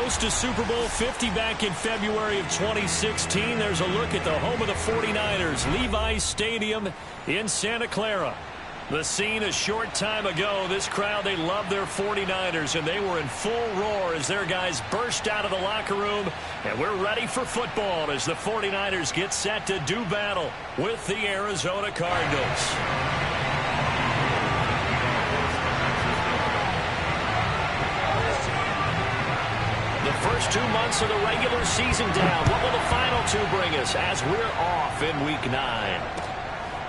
host to Super Bowl 50 back in February of 2016. There's a look at the home of the 49ers, Levi's Stadium in Santa Clara. The scene a short time ago. This crowd, they love their 49ers, and they were in full roar as their guys burst out of the locker room. And we're ready for football as the 49ers get set to do battle with the Arizona Cardinals. The first 2 months of the regular season down. What will the final two bring us as we're off in Week 9?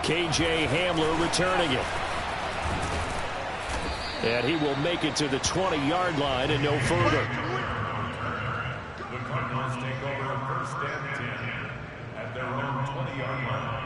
KJ Hamler returning it. And he will make it to the 20-yard line and no further. The Cardinals take over first and 10 at their own 20-yard line.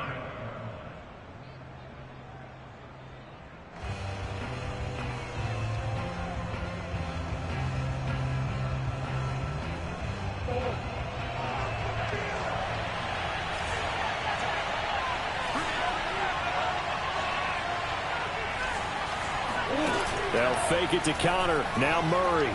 They'll fake it to counter. Now Murray.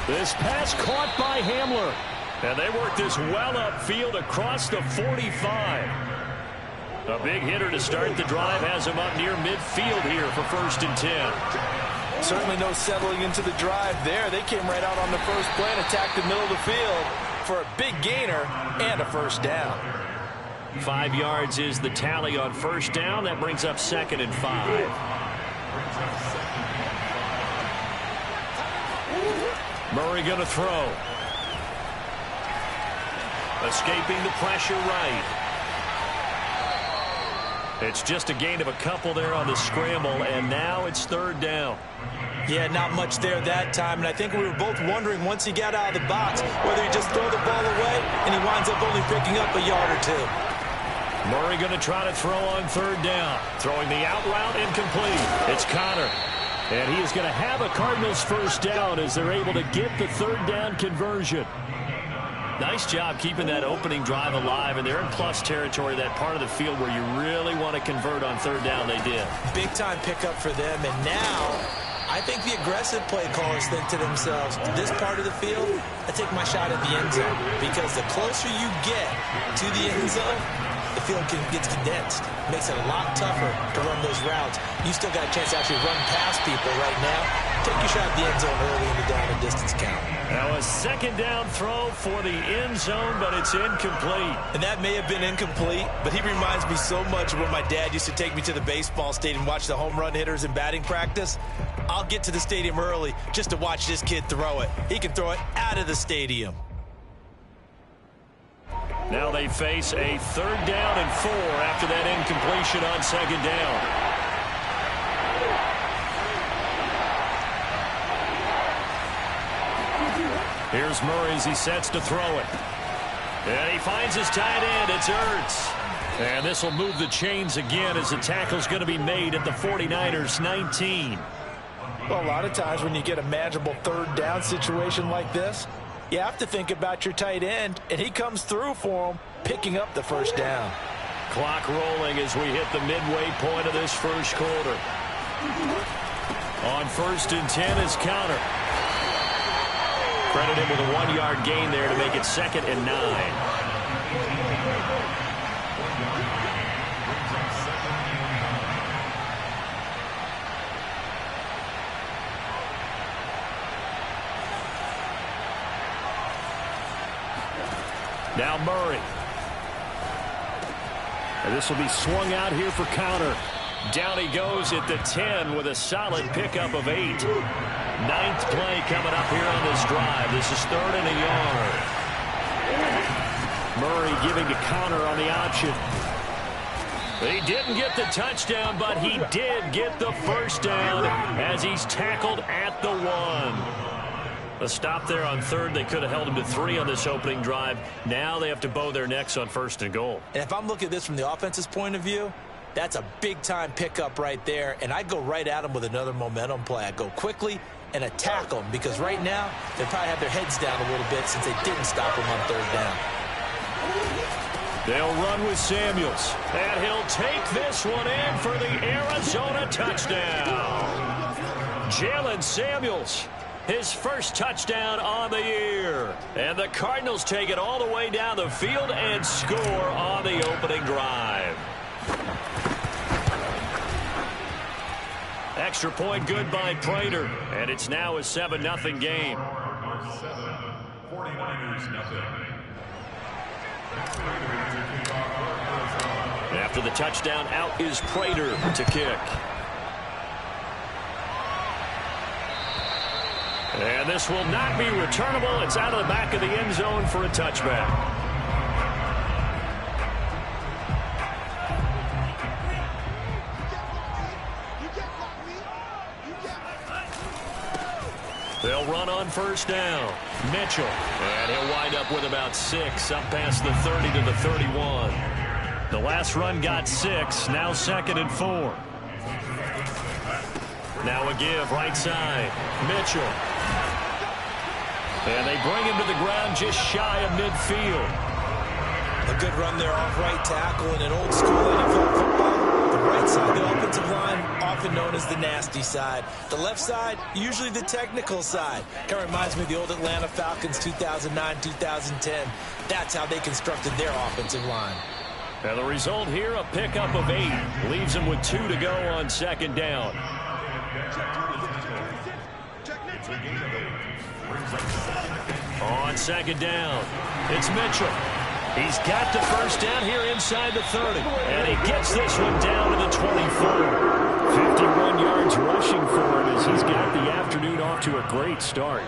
This pass caught by Hamler. And they work this well upfield across the 45. A big hitter to start the drive has him up near midfield here for first and 10. Certainly no settling into the drive there. They came right out on the first play and attacked the middle of the field for a big gainer and a first down. 5 yards is the tally on first down. That brings up 2nd and 5. Murray going to throw. Escaping the pressure right. It's just a gain of a couple there on the scramble, and now it's 3rd down. Yeah, not much there that time, and I think we were both wondering once he got out of the box whether he just throw the ball away and he winds up only picking up a yard or two. Murray going to try to throw on 3rd down. Throwing the out route, incomplete. It's Connor. And he is going to have a Cardinals first down as they're able to get the 3rd down conversion. Nice job keeping that opening drive alive, and they're in plus territory, that part of the field where you really want to convert on 3rd down. They did. Big-time pickup for them, and now I think the aggressive play callers think to themselves, this part of the field, I take my shot at the end zone, because the closer you get to the end zone, the field gets condensed. Makes it a lot tougher to run those routes. You still got a chance to actually run past people right now. Take your shot at the end zone early in the down and distance count. Now a 2nd down throw for the end zone, but it's incomplete. And that may have been incomplete, but he reminds me so much of when my dad used to take me to the baseball stadium and watch the home run hitters in batting practice. I'll get to the stadium early just to watch this kid throw it. He can throw it out of the stadium. Now they face a 3rd down and 4 after that incompletion on 2nd down. Here's Murray as he sets to throw it. And he finds his tight end. It's Ertz. And this will move the chains again as the tackle's going to be made at the 49ers 19. Well, a lot of times when you get a manageable 3rd down situation like this, you have to think about your tight end, and he comes through for him, picking up the first down. Clock rolling as we hit the midway point of this first quarter. On 1st and 10 is counter. Credit him with a 1-yard gain there to make it 2nd and 9. Now Murray. And this will be swung out here for counter. Down he goes at the 10 with a solid pickup of 8. 9th play coming up here on this drive. This is 3rd and a yard. Murray giving to counter on the option. He didn't get the touchdown, but he did get the first down as he's tackled at the 1. A stop there on 3rd. They could have held him to 3 on this opening drive. Now they have to bow their necks on 1st and goal. And if I'm looking at this from the offense's point of view, that's a big-time pickup right there, and I go right at him with another momentum play. I go quickly and attack them, because right now they probably have their heads down a little bit since they didn't stop him on 3rd down. They'll run with Samuels. And he'll take this one in for the Arizona touchdown. Jaylen Samuels, his first touchdown on the year. And the Cardinals take it all the way down the field and score on the opening drive. Extra point good by Prater. And it's now a 7-0 game. 49ers nothing. After the touchdown, out is Prater to kick. And this will not be returnable. It's out of the back of the end zone for a touchback. They'll run on first down. Mitchell. And he'll wind up with about 6 up past the 30 to the 31. The last run got 6. Now 2nd and 4. Now a give right side. Mitchell. And they bring him to the ground just shy of midfield. A good run there off right tackle in an old school NFL football. The right side of the offensive line, often known as the nasty side. The left side, usually the technical side. Kind of reminds me of the old Atlanta Falcons 2009-2010. That's how they constructed their offensive line. And the result here, a pickup of 8. Leaves them with 2 to go on 2nd down. On 2nd down, it's Mitchell. He's got the first down here inside the 30. And he gets this one down to the 24. 51 yards rushing for him as he's got the afternoon off to a great start.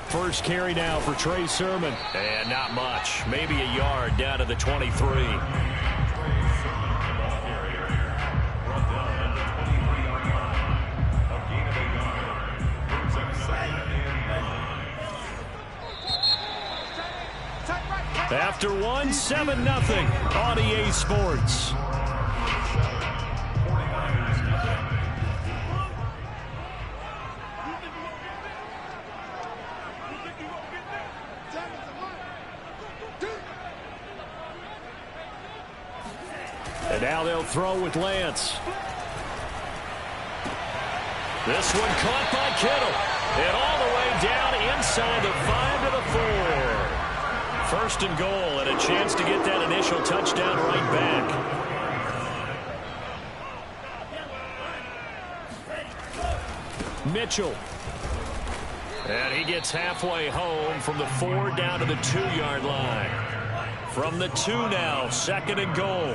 First carry now for Trey Sermon. And not much. Maybe a yard down to the 23. After 1, 7-0 on EA Sports. And now they'll throw with Lance. This one caught by Kittle. And all the way down inside the 5 to the 4. 1st and goal, and a chance to get that initial touchdown right back. Mitchell. And he gets halfway home from the 4 down to the 2-yard line. From the 2 now, 2nd and goal.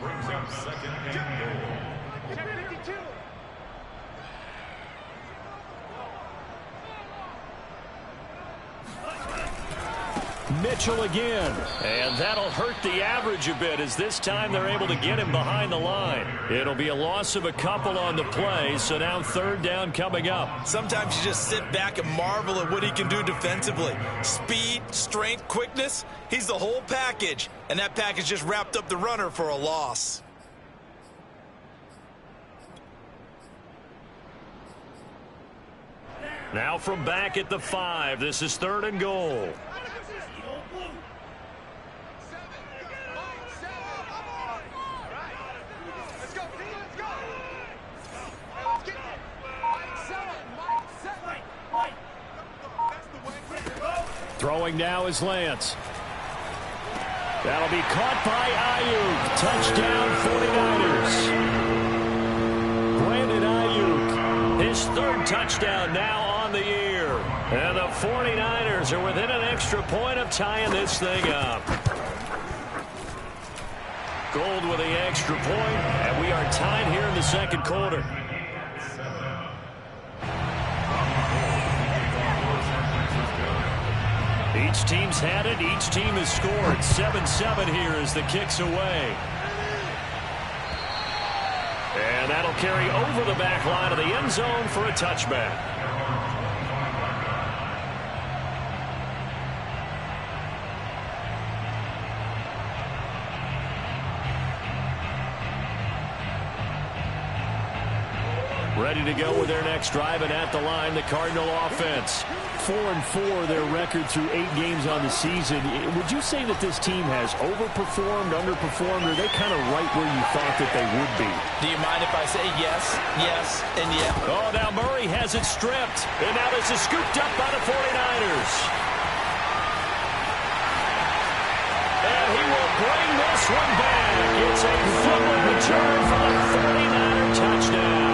Brings up 2nd and goal. Mitchell again. And that'll hurt the average a bit as this time they're able to get him behind the line. It'll be a loss of a couple on the play, so now 3rd down coming up. Sometimes you just sit back and marvel at what he can do defensively. Speed, strength, quickness, he's the whole package. And that package just wrapped up the runner for a loss. Now from back at the 5, this is 3rd and goal. Throwing now is Lance. That'll be caught by Ayuk. Touchdown 49ers. Brandon Ayuk, his 3rd touchdown now on the year. And the 49ers are within an extra point of tying this thing up. Gold with the extra point, and we are tied here in the 2nd quarter. Each team's had it. Each team has scored. 7-7 here as the kick's away. And that'll carry over the back line of the end zone for a touchback. Ready to go with their next drive, and at the line, the Cardinal offense. 4-4, their record through 8 games on the season. Would you say that this team has overperformed, underperformed, or are they kind of right where you thought that they would be? Do you mind if I say yes, yes, and yes? Oh, now Murray has it stripped. And now this is scooped up by the 49ers. And he will bring this one back. It's a fumble return for the 49er touchdown.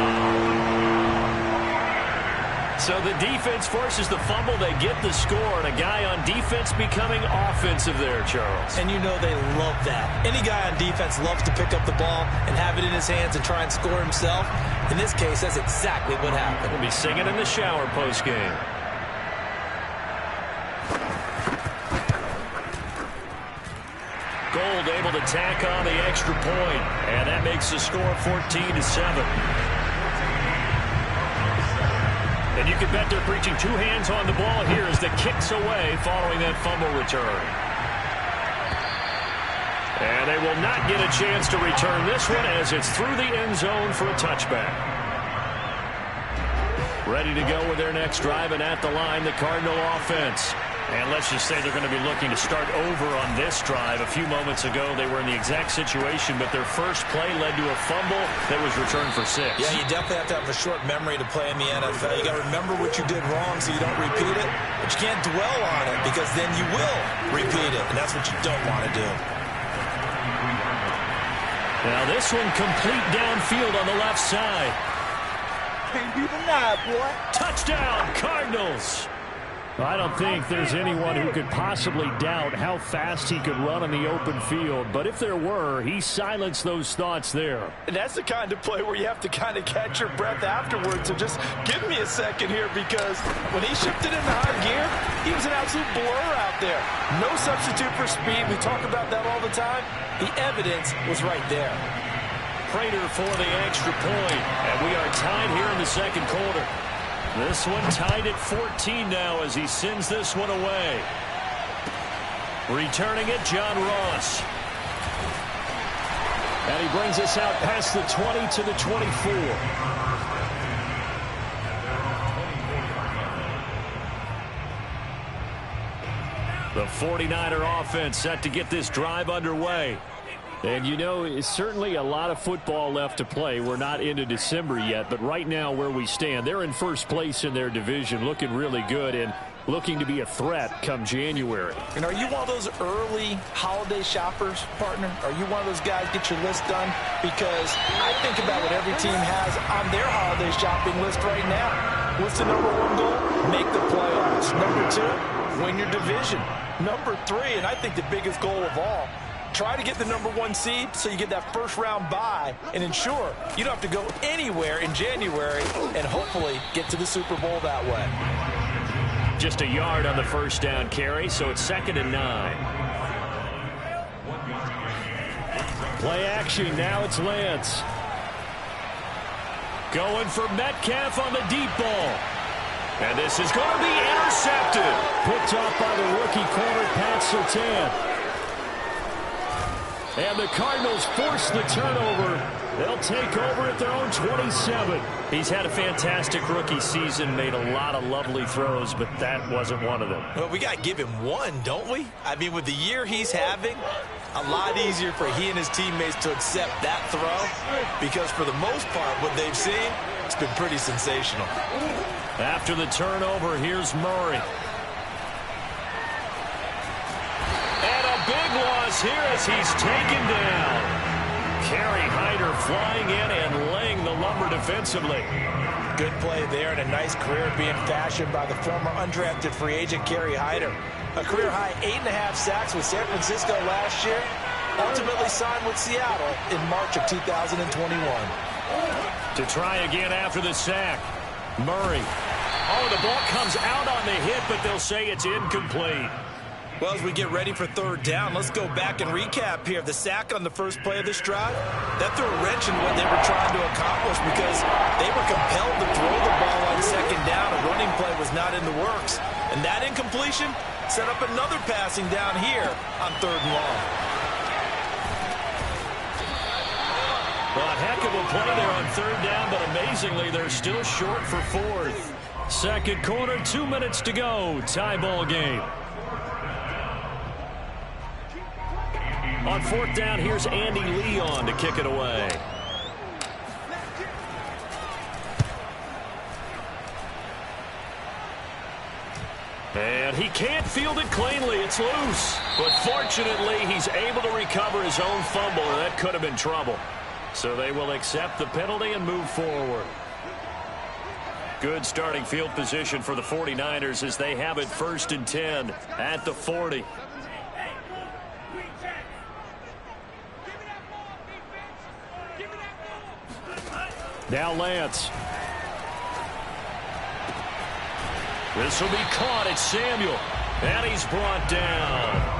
So the defense forces the fumble. They get the score, and a guy on defense becoming offensive there, Charles. And you know they love that. Any guy on defense loves to pick up the ball and have it in his hands and try and score himself. In this case, that's exactly what happened. We'll be singing in the shower postgame. Gold able to tack on the extra point, and that makes the score 14-7. And you can bet they're preaching 2 hands on the ball here as the kick's away following that fumble return. And they will not get a chance to return this one as it's through the end zone for a touchback. Ready to go with their next drive, and at the line, the Cardinal offense. And let's just say they're going to be looking to start over on this drive. A few moments ago, they were in the exact situation, but their first play led to a fumble that was returned for 6. Yeah, you definitely have to have a short memory to play in the NFL. You got to remember what you did wrong so you don't repeat it, but you can't dwell on it because then you will repeat it, and that's what you don't want to do. Now this one complete downfield on the left side. Can't be denied, boy. Touchdown, Cardinals. I don't think there's anyone who could possibly doubt how fast he could run in the open field. But if there were, he silenced those thoughts there. And that's the kind of play where you have to kind of catch your breath afterwards. So just give me a second here, because when he shifted into high gear, he was an absolute blur out there. No substitute for speed. We talk about that all the time. The evidence was right there. Prater for the extra point. And we are tied here in the second quarter. This one tied at 14 now as he sends this one away. Returning it, John Ross. And he brings us out past the 20 to the 24. The 49er offense set to get this drive underway. And, you know, it's certainly a lot of football left to play. We're not into December yet, but right now where we stand, they're in first place in their division, looking really good and looking to be a threat come January. And are you one of those early holiday shoppers, partner? Are you one of those guys get your list done? Because I think about what every team has on their holiday shopping list right now. What's the number 1 goal? Make the playoffs. Number 2, win your division. Number 3, and I think the biggest goal of all, try to get the number 1 seed so you get that first round bye and ensure you don't have to go anywhere in January and hopefully get to the Super Bowl that way. Just a yard on the first down carry, so it's 2nd and 9. Play action, now it's Lance. Going for Metcalf on the deep ball. And this is going to be intercepted. Picked off by the rookie corner, Pat Surtain. And the Cardinals force the turnover. They'll take over at their own 27. He's had a fantastic rookie season, made a lot of lovely throws, but that wasn't one of them. Well, we got to give him one, don't we? I mean, with the year he's having, a lot easier for he and his teammates to accept that throw, because for the most part, what they've seen, it's been pretty sensational. After the turnover, here's Murray. Big loss here as he's taken down. Kerry Hyder flying in and laying the lumber defensively. Good play there and a nice career being fashioned by the former undrafted free agent Kerry Hyder. A career-high 8.5 sacks with San Francisco last year. Ultimately signed with Seattle in March of 2021. To try again after the sack. Murray. Oh, the ball comes out on the hit, but they'll say it's incomplete. Well, as we get ready for 3rd down, let's go back and recap here. The sack on the first play of this drive, that threw a wrench in what they were trying to accomplish because they were compelled to throw the ball on 2nd down. A running play was not in the works. And that incompletion set up another passing down here on 3rd and long. A heck of a play there on third down, but amazingly, they're still short for fourth. Second quarter, 2 minutes to go. Tie ball game. On fourth down, here's Andy Leon to kick it away. And he can't field it cleanly. It's loose. But fortunately, he's able to recover his own fumble, and that could have been trouble. So they will accept the penalty and move forward. Good starting field position for the 49ers as they have it 1st and 10 at the 40. Now Lance. This will be caught. It's Samuel. And he's brought down.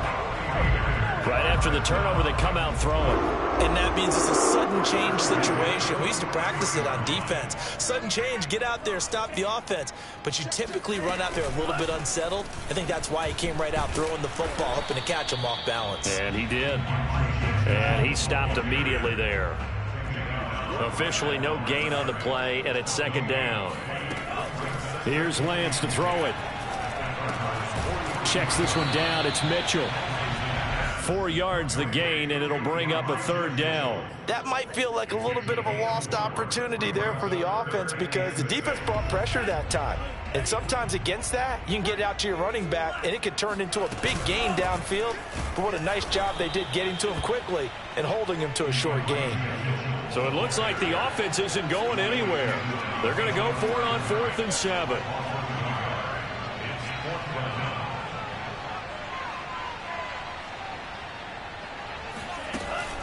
Right after the turnover, they come out throwing. And that means it's a sudden change situation. We used to practice it on defense. Sudden change, get out there, stop the offense. But you typically run out there a little bit unsettled. I think that's why he came right out throwing the football, hoping to catch him off balance. And he did. And he stopped immediately there. Officially no gain on the play, and it's second down. Here's Lance to throw it. Checks this one down. It's Mitchell. 4 yards the gain, and it'll bring up a third down. That might feel like a little bit of a lost opportunity there for the offense because the defense brought pressure that time. And sometimes against that, you can get it out to your running back, and it could turn into a big gain downfield. But what a nice job they did getting to him quickly and holding him to a short gain. So it looks like the offense isn't going anywhere. They're going to go for it on 4th and 7.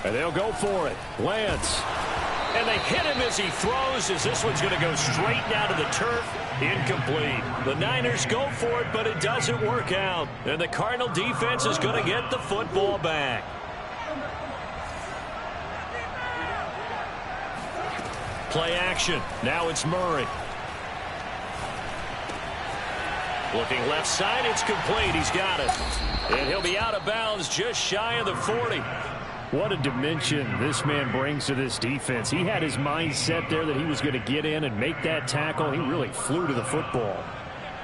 And they'll go for it. Lance. And they hit him as he throws, as this one's going to go straight down to the turf. Incomplete. The Niners go for it, but it doesn't work out. And the Cardinal defense is going to get the football back. Play action. Now it's Murray. Looking left side, it's complete. He's got it. And he'll be out of bounds just shy of the 40. What a dimension this man brings to this defense. He had his mind set there that he was going to get in and make that tackle. He really flew to the football.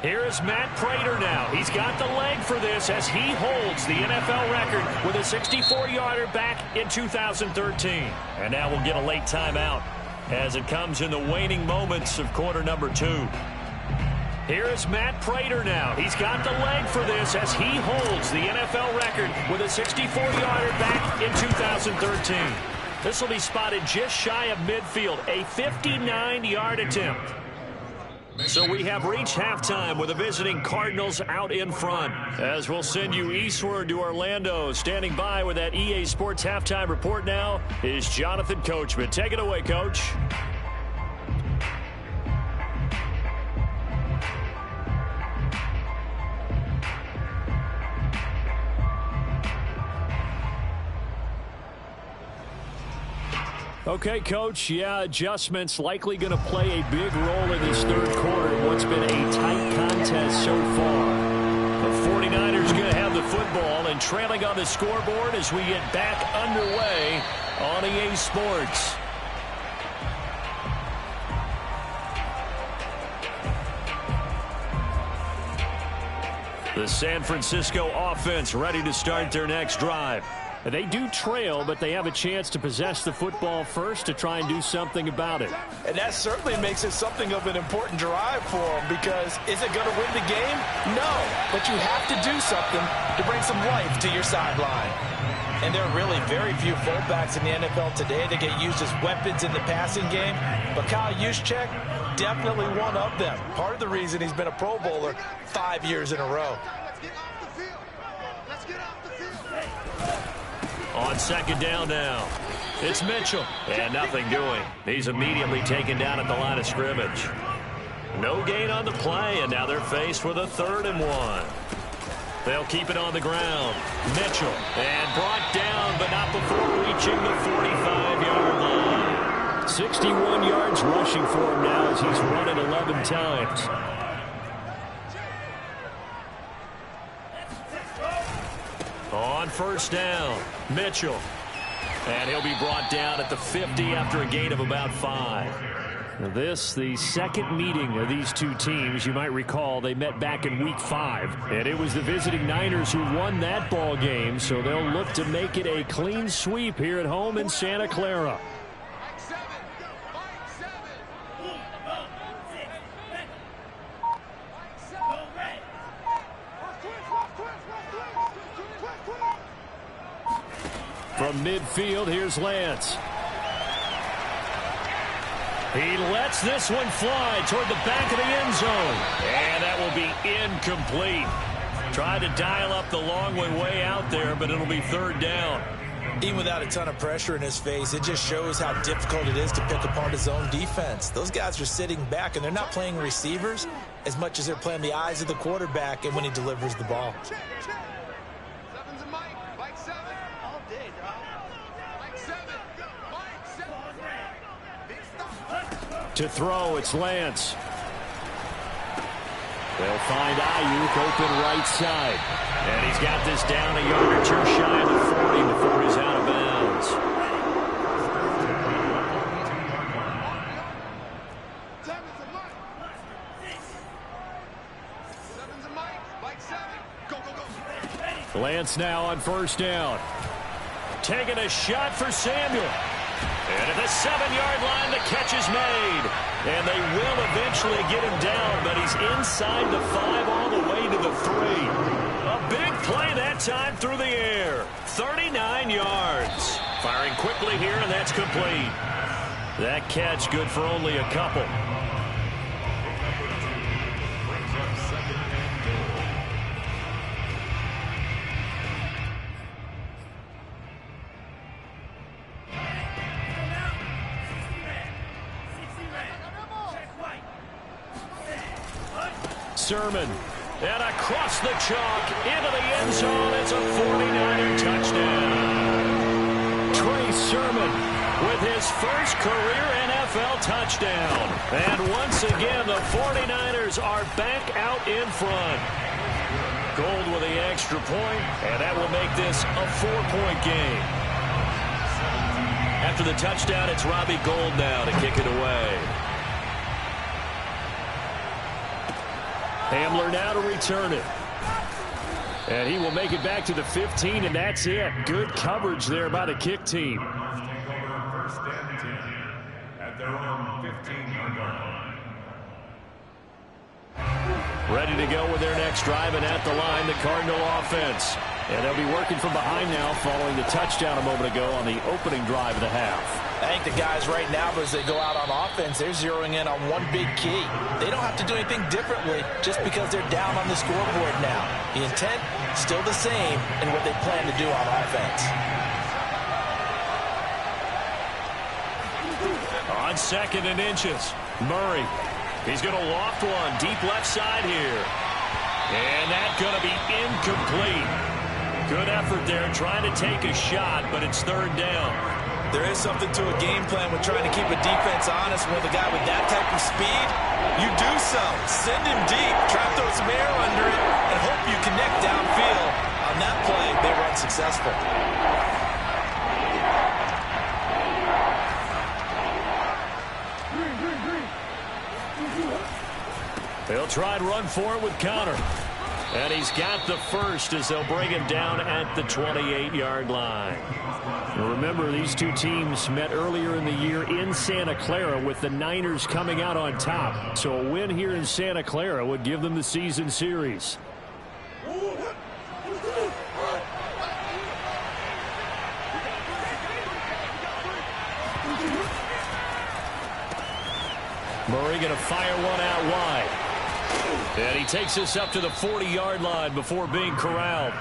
Here is Matt Prater now. He's got the leg for this as he holds the NFL record with a 64-yarder back in 2013. And now we'll get a late timeout as it comes in the waning moments of quarter number 2. Here is Matt Prater now. He's got the leg for this as he holds the NFL record with a 64-yarder back in 2013. This will be spotted just shy of midfield, a 59-yard attempt. So we have reached halftime with the visiting Cardinals out in front. As we'll send you eastward to Orlando. Standing by with that EA Sports halftime report now is Jonathan Coachman. Take it away, Coach. Okay, Coach, yeah, adjustments likely going to play a big role in this third quarter in what's been a tight contest so far. The 49ers going to have the football and trailing on the scoreboard as we get back underway on EA Sports. The San Francisco offense ready to start their next drive. They do trail, but they have a chance to possess the football first to try and do something about it. And that certainly makes it something of an important drive for them because is it going to win the game? No, but you have to do something to bring some life to your sideline. And there are really very few fullbacks in the NFL today that get used as weapons in the passing game. But Kyle Juszczyk, definitely one of them. Part of the reason he's been a Pro Bowler 5 years in a row. On second down now, it's Mitchell. And nothing doing. He's immediately taken down at the line of scrimmage. No gain on the play, and now they're faced with a 3rd and 1. They'll keep it on the ground. Mitchell, and brought down, but not before reaching the 45-yard line. 61 yards rushing for him now as he's run it 11 times. On first down, Mitchell. And he'll be brought down at the 50 after a gain of about 5. This, the second meeting of these two teams. You might recall they met back in Week 5. And it was the visiting Niners who won that ball game, so they'll look to make it a clean sweep here at home in Santa Clara. From midfield, here's Lance. He lets this one fly toward the back of the end zone. And that will be incomplete. Tried to dial up the long one way out there, but it'll be third down. Even without a ton of pressure in his face, it just shows how difficult it is to pick apart his own defense. Those guys are sitting back, and they're not playing receivers as much as they're playing the eyes of the quarterback and when he delivers the ball. To throw, it's Lance. They'll find Ayuk open right side. And he's got this down a yard or two shy of the 40 before he's out of bounds. Lance now on first down. Taking a shot for Samuel. And at the 7-yard line, the catch is made. And they will eventually get him down, but he's inside the 5 all the way to the 3. A big play that time through the air. 39 yards. Firing quickly here, and that's complete. That catch good for only a couple. Sermon, and across the chalk, into the end zone. It's a 49er touchdown. Trey Sermon with his first career NFL touchdown. And once again, the 49ers are back out in front. Gold with the extra point, and that will make this a 4-point game. After the touchdown, it's Robbie Gould now to kick it away. Hamler now to return it. And he will make it back to the 15, and that's it. Good coverage there by the kick team. First and 10 at their own 15-yard line. Ready to go with their next drive, and at the line, the Cardinal offense. And they'll be working from behind now following the touchdown a moment ago on the opening drive of the half. I think the guys right now, as they go out on offense, they're zeroing in on one big key. They don't have to do anything differently just because they're down on the scoreboard now. The intent, still the same in what they plan to do on offense. On 2nd and inches, Murray. He's going to loft one deep left side here. And that's going to be incomplete. Good effort there trying to take a shot, but it's third down. There is something to a game plan with trying to keep a defense honest with a guy with that type of speed. You do so. Send him deep. Try to throw some air under it and hope you connect downfield. On that play, they were unsuccessful. They'll try and run for it with Connor. And he's got the first as they'll bring him down at the 28-yard line. Now remember, these two teams met earlier in the year in Santa Clara with the Niners coming out on top. So a win here in Santa Clara would give them the season series. Murray going to fire one out wide. And he takes us up to the 40-yard line before being corralled.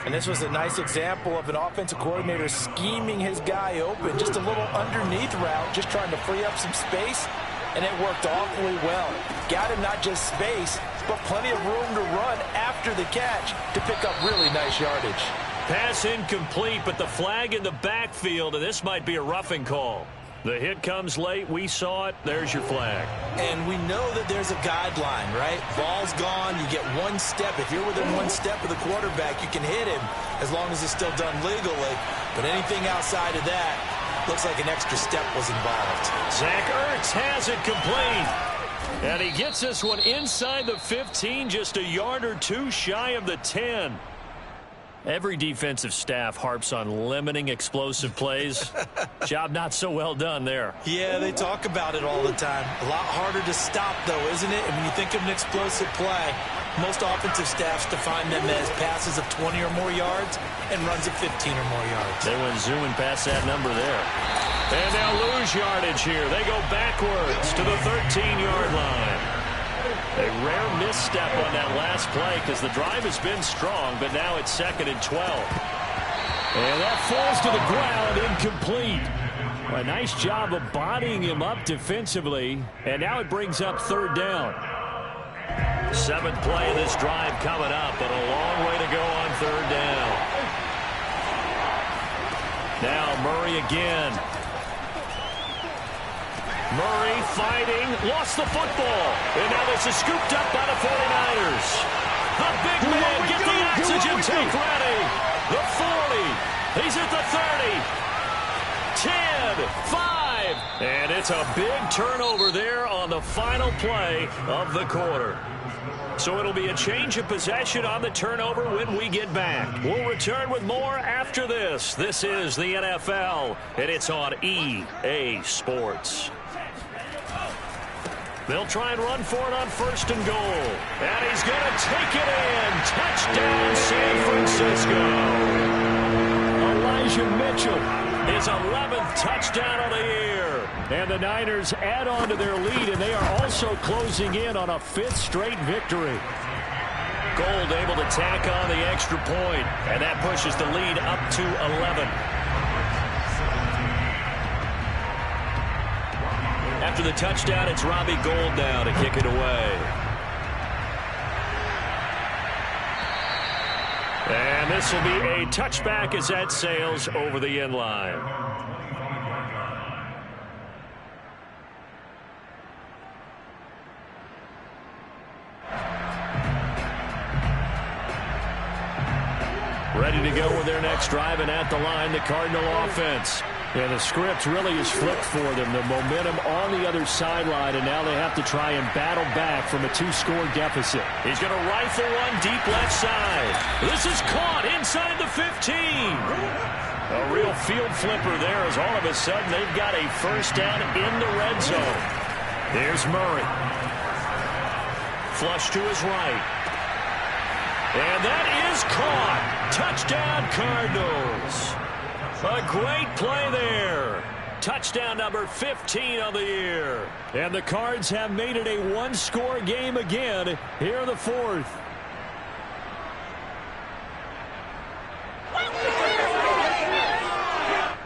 And this was a nice example of an offensive coordinator scheming his guy open. Just a little underneath route, just trying to free up some space. And it worked awfully well. Got him not just space, but plenty of room to run after the catch to pick up really nice yardage. Pass incomplete, but the flag in the backfield, and this might be a roughing call. The hit comes late. We saw it. There's your flag. And we know that there's a guideline, right? Ball's gone. You get one step. If you're within one step of the quarterback, you can hit him as long as it's still done legally. But anything outside of that looks like an extra step was involved. Zach Ertz has it complete. And he gets this one inside the 15, just a yard or two shy of the 10. Every defensive staff harps on limiting explosive plays. Job not so well done there. Yeah, they talk about it all the time. A lot harder to stop, though, isn't it? And when you think of an explosive play, most offensive staffs define them as passes of 20 or more yards and runs of 15 or more yards. They went zooming past that number there. And now lose yardage here. They go backwards to the 13-yard line. A rare misstep on that last play because the drive has been strong, but now it's 2nd and 12. And that falls to the ground, incomplete. A nice job of bodying him up defensively, and now it brings up 3rd down. 7th play of this drive coming up, but a long way to go on 3rd down. Now Murray again. Murray fighting, lost the football. And now this is scooped up by the 49ers. The big man, get the oxygen tank ready. The 40, he's at the 30. 10, 5. And it's a big turnover there on the final play of the quarter. So it'll be a change of possession on the turnover when we get back. We'll return with more after this. This is the NFL, and it's on EA Sports. They'll try and run for it on 1st and goal. And he's going to take it in. Touchdown, San Francisco. Elijah Mitchell, his 11th touchdown of the year. And the Niners add on to their lead, and they are also closing in on a 5th straight victory. Gold able to tack on the extra point, and that pushes the lead up to 11. After the touchdown, it's Robbie Gould now to kick it away. And this will be a touchback as that sails over the end line. Ready to go with their next drive, and at the line, the Cardinal offense. Yeah, the script really is flipped for them. The momentum on the other sideline, and now they have to try and battle back from a 2-score deficit. He's going to rifle one deep left side. This is caught inside the 15. A real field flipper there as all of a sudden they've got a 1st down in the red zone. Here's Murray. Flush to his right. And that is caught. Touchdown, Cardinals. A great play there. Touchdown number 15 of the year. And the Cards have made it a 1-score game again here in the 4th.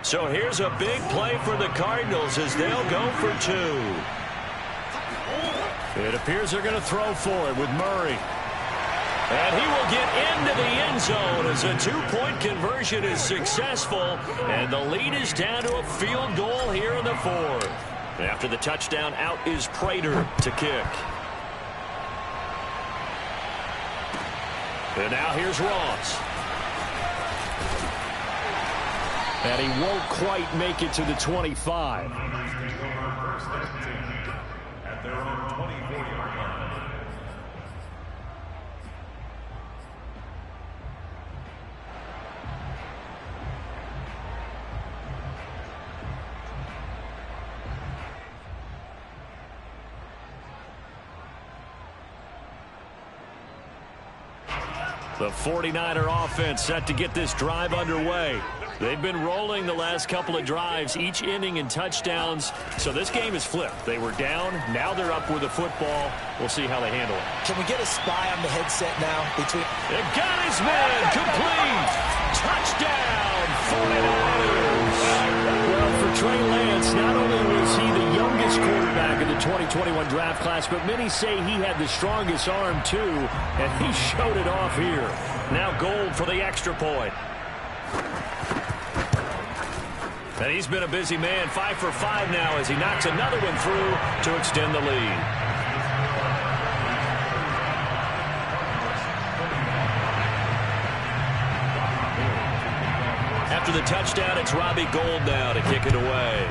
So here's a big play for the Cardinals as they'll go for 2. It appears they're going to throw for it with Murray. And he will get into the end zone as a 2-point conversion is successful. And the lead is down to a field goal here in the 4th. After the touchdown, out is Prater to kick. And now here's Ross. And he won't quite make it to the 25. At their own 24-yard line. The 49er offense set to get this drive underway. They've been rolling the last couple of drives, each inning in touchdowns. So this game is flipped. They were down. Now they're up with the football. We'll see how they handle it. Can we get a spy on the headset now? They got his man complete. Touchdown, 49ers. Well, for Trey Lance, not only was he the youngest quarterback in the 2021 draft class, but many say he had the strongest arm too, and he showed it off here. Now Gould for the extra point. And he's been a busy man, 5 for 5 now as he knocks another one through to extend the lead. After the touchdown, it's Robbie Gould now to kick it away.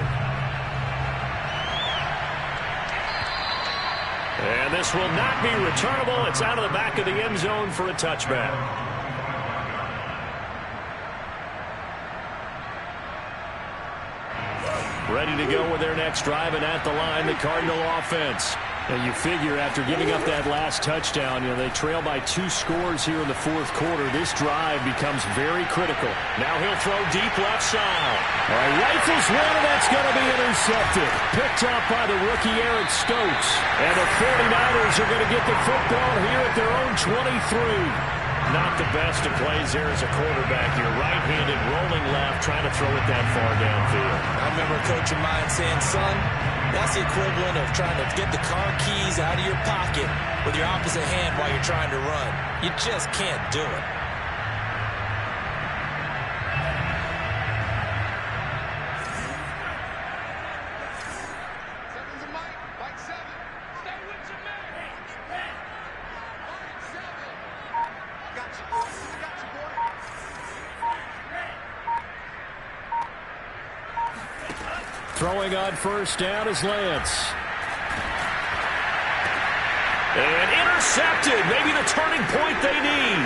And this will not be returnable. It's out of the back of the end zone for a touchback. Ready to go with their next drive, and at the line, the Cardinal offense. And you figure after giving up that last touchdown, they trail by 2 scores here in the fourth quarter. This drive becomes very critical. Now he'll throw deep left side. Rifles one, and that's going to be intercepted. Picked up by the rookie Eric Stokes. And the 49ers are going to get the football here at their own 23. Not the best of plays there as a quarterback. You're right-handed, rolling left, trying to throw it that far downfield. I remember a coach of mine saying, son, that's the equivalent of trying to get the car keys out of your pocket with your opposite hand while you're trying to run. You just can't do it. Throwing on first down is Lance. And intercepted. Maybe the turning point they need.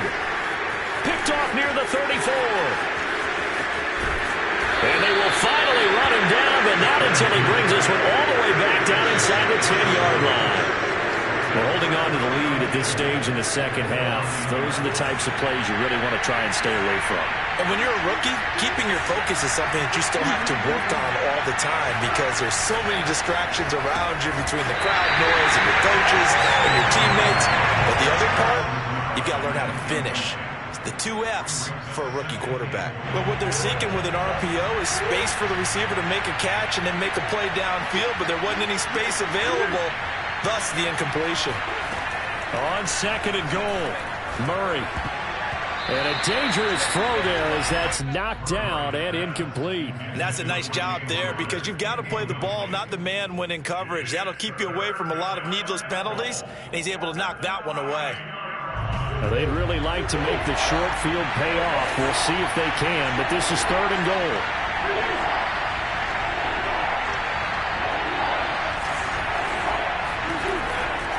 Picked off near the 34. And they will finally run him down, but not until he brings this one all the way back down inside the 10-yard line. We're holding on to the lead at this stage in the second half. Those are the types of plays you really want to try and stay away from. And when you're a rookie, keeping your focus is something that you still have to work on all the time because there's so many distractions around you between the crowd noise and your coaches and your teammates. But the other part, you've got to learn how to finish. It's the 2 F's for a rookie quarterback. But what they're seeking with an RPO is space for the receiver to make a catch and then make a play downfield, but there wasn't any space available, thus the incompletion. On second and goal, Murray. And a dangerous throw there as that's knocked down and incomplete. And that's a nice job there because you've got to play the ball, not the man when in coverage. That'll keep you away from a lot of needless penalties, and he's able to knock that one away. Well, they'd really like to make the short field pay off. We'll see if they can, but this is third and goal.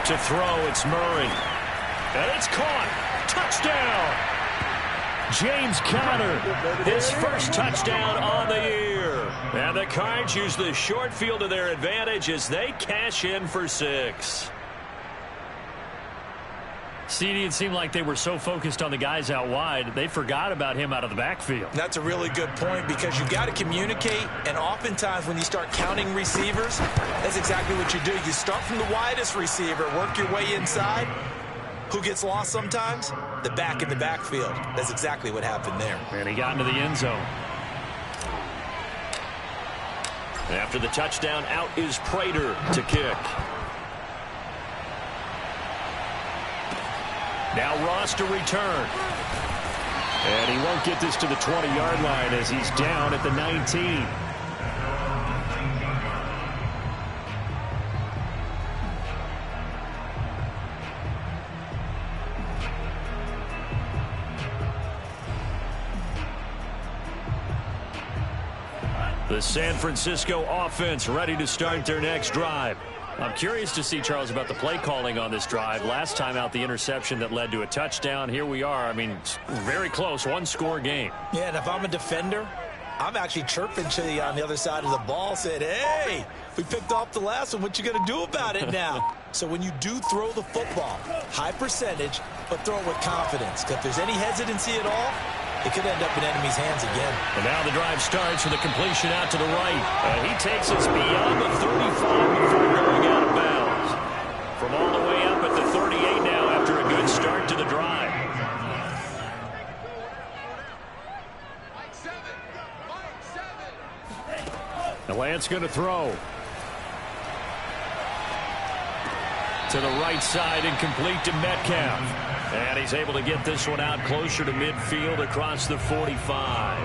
To throw, it's Murray. And it's caught. Touchdown! James Conner, his first touchdown on the year. And the Cards use the short field to their advantage as they cash in for 6. CD, it seemed like they were so focused on the guys out wide, they forgot about him out of the backfield. That's a really good point because you've got to communicate, and oftentimes when you start counting receivers, that's exactly what you do. You start from the widest receiver, work your way inside. Who gets lost sometimes? The back in the backfield. That's exactly what happened there. And he got into the end zone. After the touchdown, out is Prater to kick. Now Ross to return. And he won't get this to the 20-yard line as he's down at the 19. The San Francisco offense ready to start their next drive. I'm curious to see, Charles, about the play calling on this drive. Last time out, the interception that led to a touchdown. Here we are. I mean, very close, one-score game. Yeah, and if I'm a defender, I'm actually chirping to you on the other side of the ball, saying, hey, we picked off the last one. What you going to do about it now? So when you do throw the football, high percentage, but throw it with confidence. Because if there's any hesitancy at all, it could end up in enemy's hands again. And now the drive starts with a completion out to the right. He takes us beyond the 35 before going out of bounds. From all the way up at the 38 now after a good start to the drive. The Lance going to throw. To the right side, incomplete to Metcalf. And he's able to get this one out closer to midfield across the 45.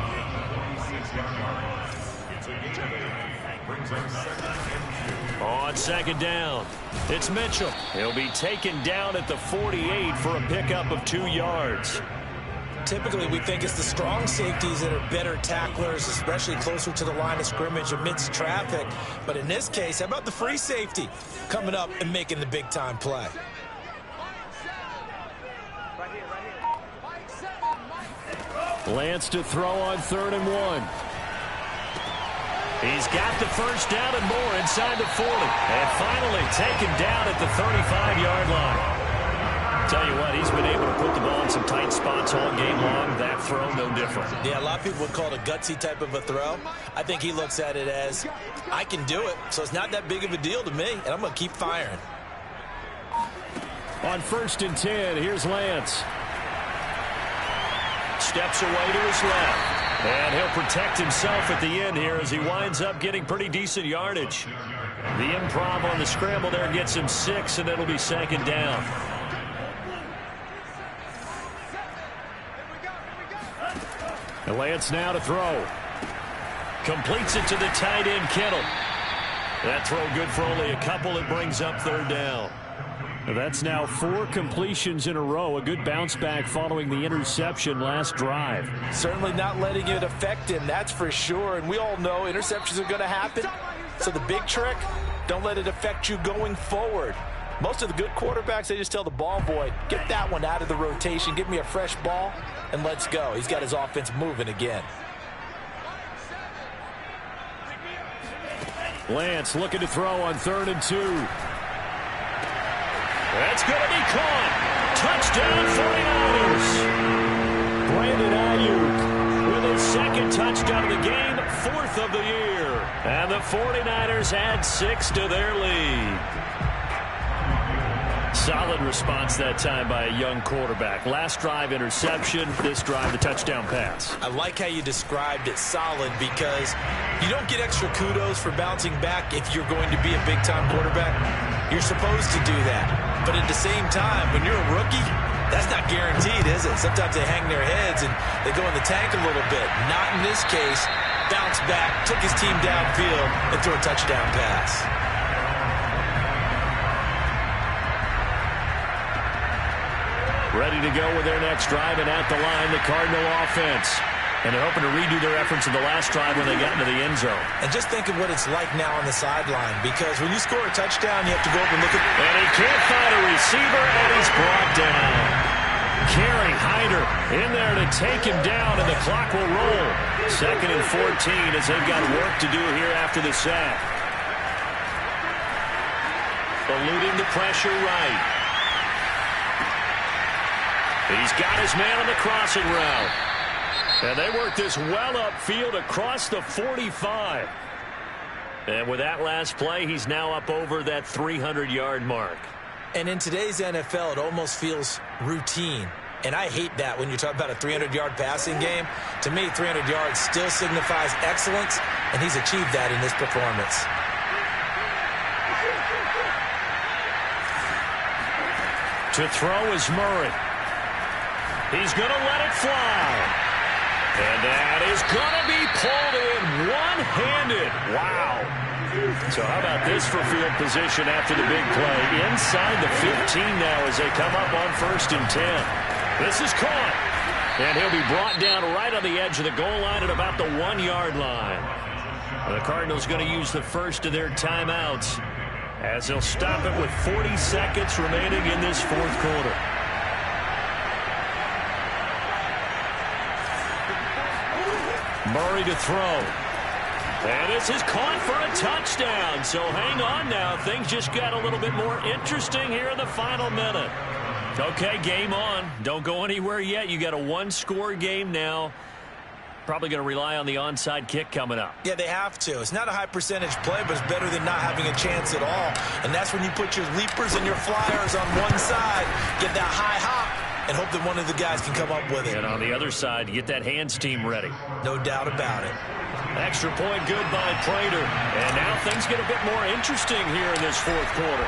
Brings up 2nd and 2. On 2nd down, it's Mitchell. He'll be taken down at the 48 for a pickup of 2 yards. Typically, we think it's the strong safeties that are better tacklers, especially closer to the line of scrimmage amidst traffic. But in this case, how about the free safety coming up and making the big-time play? Lance to throw on 3rd and 1. He's got the first down and more inside the 40. And finally taken down at the 35-yard line. Tell you what, he's been able to put the ball in some tight spots all game long. That throw, no different. Yeah, a lot of people would call it a gutsy type of a throw. I think he looks at it as, I can do it, so it's not that big of a deal to me, and I'm going to keep firing. On 1st and 10, here's Lance. Steps away to his left. And he'll protect himself at the end here as he winds up getting pretty decent yardage. The improv on the scramble there gets him 6, and it'll be 2nd down. And Lance now to throw. Completes it to the tight end, Kittle. That throw good for only a couple. It brings up 3rd down. That's now 4 completions in a row. A good bounce back following the interception last drive. Certainly not letting it affect him, that's for sure. And we all know interceptions are going to happen. So the big trick, don't let it affect you going forward. Most of the good quarterbacks, they just tell the ball boy, get that one out of the rotation, give me a fresh ball, and let's go. He's got his offense moving again. Lance looking to throw on 3rd and 2. That's going to be caught. Touchdown 49ers. Brandon Ayuk with his 2nd touchdown of the game, 4th of the year. And the 49ers add 6 to their lead. Solid response that time by a young quarterback. Last drive, interception. This drive, the touchdown pass. I like how you described it, solid, because you don't get extra kudos for bouncing back if you're going to be a big-time quarterback. You're supposed to do that. But at the same time, when you're a rookie, that's not guaranteed, is it? Sometimes they hang their heads and they go in the tank a little bit. Not in this case. Bounce back, took his team downfield, and threw a touchdown pass. Ready to go with their next drive, and at the line, the Cardinal offense. And they're hoping to redo their efforts in the last drive when they got into the end zone. And just think of what it's like now on the sideline, because when you score a touchdown, you have to go up and look at... And he can't find a receiver, and he's brought down. Kerry Hyder in there to take him down, and the clock will roll. 2nd and 14 as they've got work to do here after the sack. Eluding the pressure right. He's got his man on the crossing route. And they work this well upfield across the 45. And with that last play, he's now up over that 300-yard mark. And in today's NFL, it almost feels routine. And I hate that when you're talking about a 300-yard passing game. To me, 300 yards still signifies excellence, and he's achieved that in this performance. To throw is Murray. He's going to let it fly. And that is going to be pulled in one-handed. Wow. So how about this for field position after the big play? Inside the 15 now as they come up on 1st and 10. This is caught. And he'll be brought down right on the edge of the goal line at about the 1-yard line. The Cardinals going to use the first of their timeouts as they'll stop it with 40 seconds remaining in this 4th quarter. Murray to throw. And this is caught for a touchdown. So hang on now. Things just got a little bit more interesting here in the final minute. Okay, game on. Don't go anywhere yet. You got a 1-score game now. Probably going to rely on the onside kick coming up. Yeah, they have to. It's not a high percentage play, but it's better than not having a chance at all. And that's when you put your leapers and your flyers on one side, get that high hop, and hope that one of the guys can come up with it. And on the other side, get that hands team ready. No doubt about it. Extra point good by Prater. And now things get a bit more interesting here in this 4th quarter.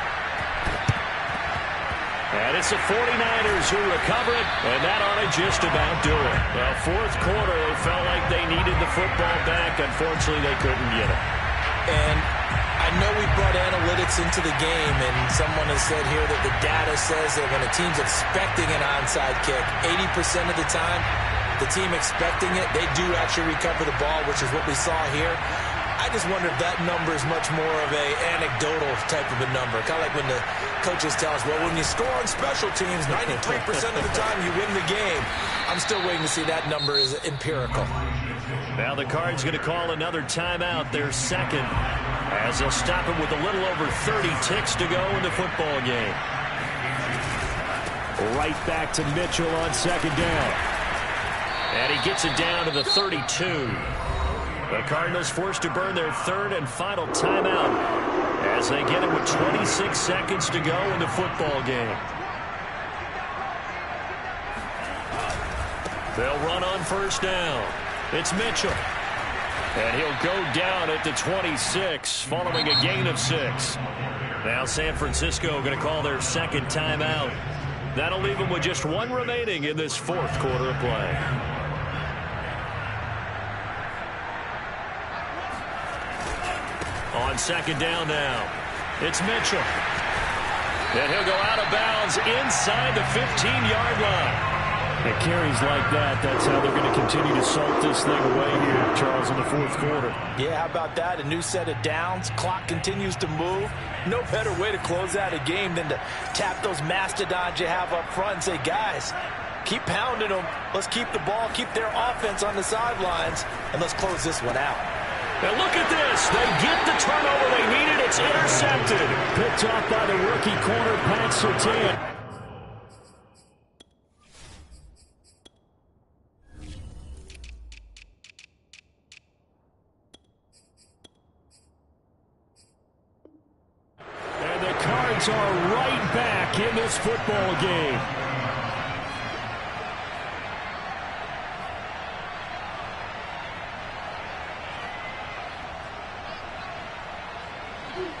And it's the 49ers who recover it, and that ought to just about do it. Well, fourth quarter, they felt like they needed the football back. Unfortunately, they couldn't get it. And I know we brought analytics into the game, and someone has said here that the data says that when a team's expecting an onside kick, 80% of the time, the team expecting it, they do actually recover the ball, which is what we saw here. I just wonder if that number is much more of a anecdotal type of a number. Kind of like when the coaches tell us, well, when you score on special teams, 93% of the time you win the game. I'm still waiting to see that number is empirical. Now the Cards going to call another timeout, their second, as they'll stop it with a little over 30 ticks to go in the football game. Right back to Mitchell on second down. And he gets it down to the 32. The Cardinals forced to burn their third and final timeout as they get it with 26 seconds to go in the football game. They'll run on first down. It's Mitchell. And he'll go down at the 26 following a gain of 6. Now San Francisco going to call their second timeout. That'll leave them with just one remaining in this fourth quarter of play. On second down now, it's Mitchell. And he'll go out of bounds inside the 15-yard line. It carries like that. That's how they're going to continue to salt this thing away here, Charles, in the fourth quarter. Yeah, how about that? A new set of downs. Clock continues to move. No better way to close out a game than to tap those mastodons you have up front and say, guys, keep pounding them. Let's keep the ball, keep their offense on the sidelines, and let's close this one out. And look at this. They get the turnover they needed. It's intercepted. Picked off by the rookie corner, Pat Surtain. And the Cards are right back in this football game.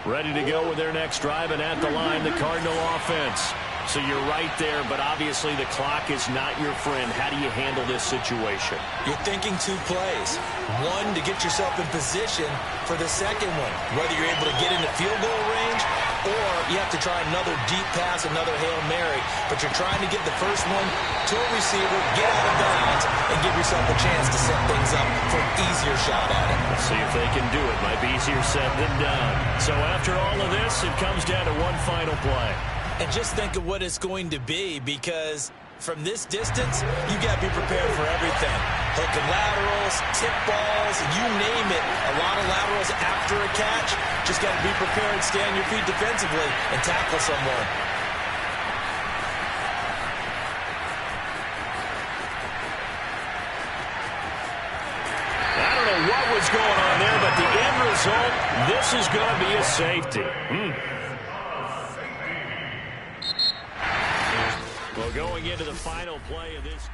Ready to go with their next drive, and at the line, the Cardinal offense. So you're right there, but obviously the clock is not your friend. How do you handle this situation? You're thinking two plays. One, to get yourself in position for the second one, whether you're able to get into field goal range or you have to try another deep pass, another Hail Mary, but you're trying to get the first one to a receiver, get out of bounds, and give yourself a chance to set things up for an easier shot at it. Let's see if they can do it. Might be easier said than done. So after all of this, it comes down to one final play. And just think of what it's going to be, because from this distance, you got to be prepared for everything. Hook and laterals, tip balls, you name it. A lot of laterals after a catch. Just got to be prepared, stay on your feet defensively, and tackle someone. I don't know what was going on there, but the end result, this is going to be a safety. Well, going into the final play of this.